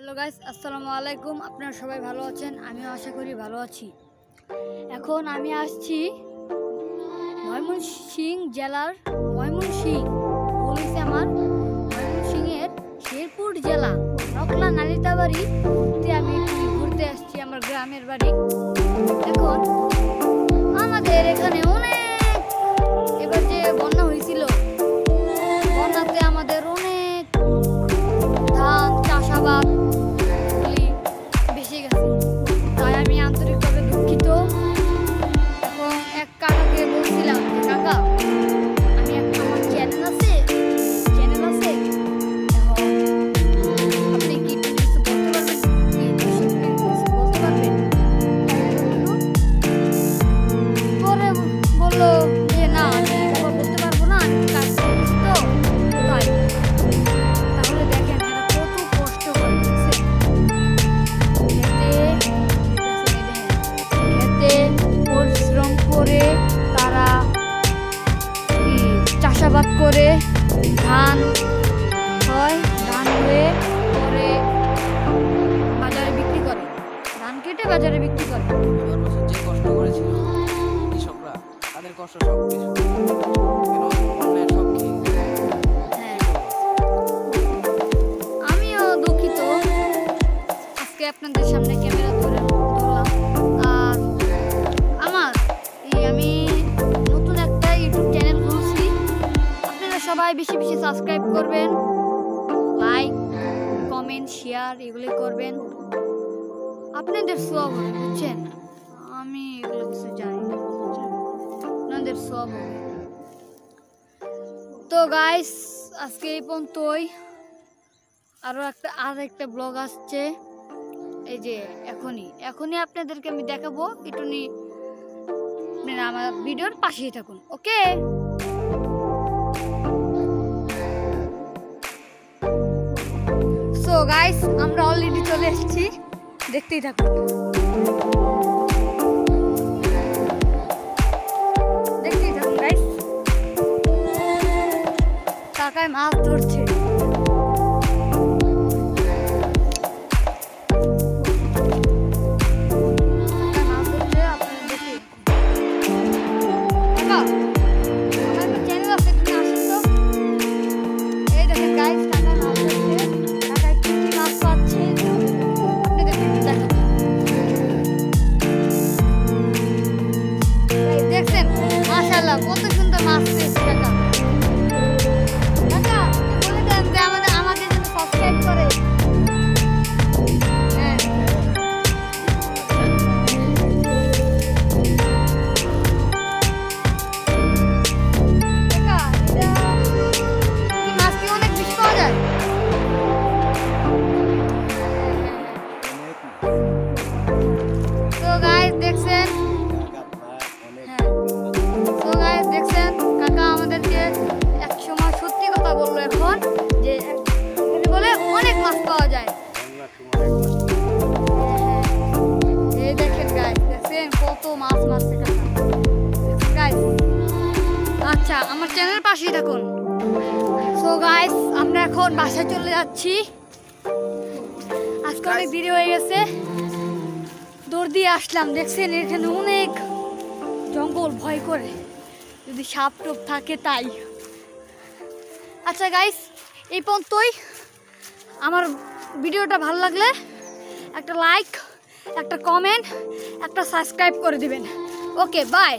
Hello guys, আসসালামু আলাইকুম। আপনারা সবাই ভালো আছেন? আমিও আশা করি ভালো আছি। এখন আমি আসছি ময়মনসিংহ জেলার বলেছে আমার ময়মনসিংহের শেরপুর জেলা নকলা নালিতাবাড়িতে আমি ঘুরতে আসছি, আমার গ্রামের বাড়ি। এখন আমাদের এখানে অনেক এবার যে বন্যা হয়েছিল, বন্যাতে আমাদের অনেক ধান চাষাবাদ বেশি গেছে, তাই আমি আন্তরিকভাবে দুঃখিত। এবং এক কাকাকে বলছিলাম যে কাকা, আমি একটা আমার চ্যানেল আছে, আপনি কি কিছু বলতে পারবেন, বলতে পারবেন? পরে বললো যে না, আমি বলতে পারবো না, আমি কাজ করছি তো তাই। তাহলে দেখেন কত কষ্ট হয়, খেতে পরিশ্রম করে তারা চাষাবাদ করে ধান হয়, ধান হয়ে পরে বাজারে বিক্রি করে, ধান কেটে বাজারে বিক্রি করে। যে কষ্ট করেছিল কৃষকরা, তাদের কষ্ট সব কিছু আমিও দুঃখিত আজকে আপনাদের সামনে ক্যামেরা ধরলাম। আর আমি নতুন একটা ইউটিউব চ্যানেল খুলছি, আপনারা সবাই বেশি বেশি সাবস্ক্রাইব করবেন, লাইক কমেন্ট শেয়ার এগুলি করবেন, আপনাদের সব হবে, বুঝছেন? আমি এগুলো কিছু জানি না, আপনাদের সব হবে। তো গাইস, আজকে এই পর্যন্তই। আর একটা ব্লগ আসছে, এই যে এখনই আপনাদেরকে আমি দেখাবো। একটুনি আপনারা আমার ভিডিওর পাশেই থাকুন, ওকে? সো গাইস, আমরা অলরেডি চলে এসেছি, দেখতেই থাকুন। গাইস, কাকায় মাছ ধরছে। দেখছেন মাশাআল্লাহ কত সুন্দর মাছ পেয়েছে কাকা। কাকা বলে দেন যে আমাকে যেন সাবস্ক্রাইব করে। হ্যাঁ, কাকা এটা কি মাছ কি অনেক বেশি পাওয়া যায়? তো গাইস দেখছেন, কাকা আমাদেরকে একসময় সত্যি কথা বললো, এখন যে বলে অনেক মাছ পাওয়া যায়। এই দেখেন গাইস, দেখছেন কত মাছ মারছে কাকা। গাইস আচ্ছা, আমার চ্যানেলের পাশেই থাকুন। সো গাইস, আমরা এখন বাসায় চলে যাচ্ছি, আজকে অনেক দেরি হয়ে গেছে, দৌড় দিয়ে আসলাম। দেখছেন এখানে অনেক জঙ্গল, ভয় করে যদি সাপ টোপ থাকে তাই। আচ্ছা গাইস, এই পর্যন্তই। আমার ভিডিওটা ভালো লাগলে একটা লাইক, একটা কমেন্ট, একটা সাবস্ক্রাইব করে দিবেন। ওকে, বাই।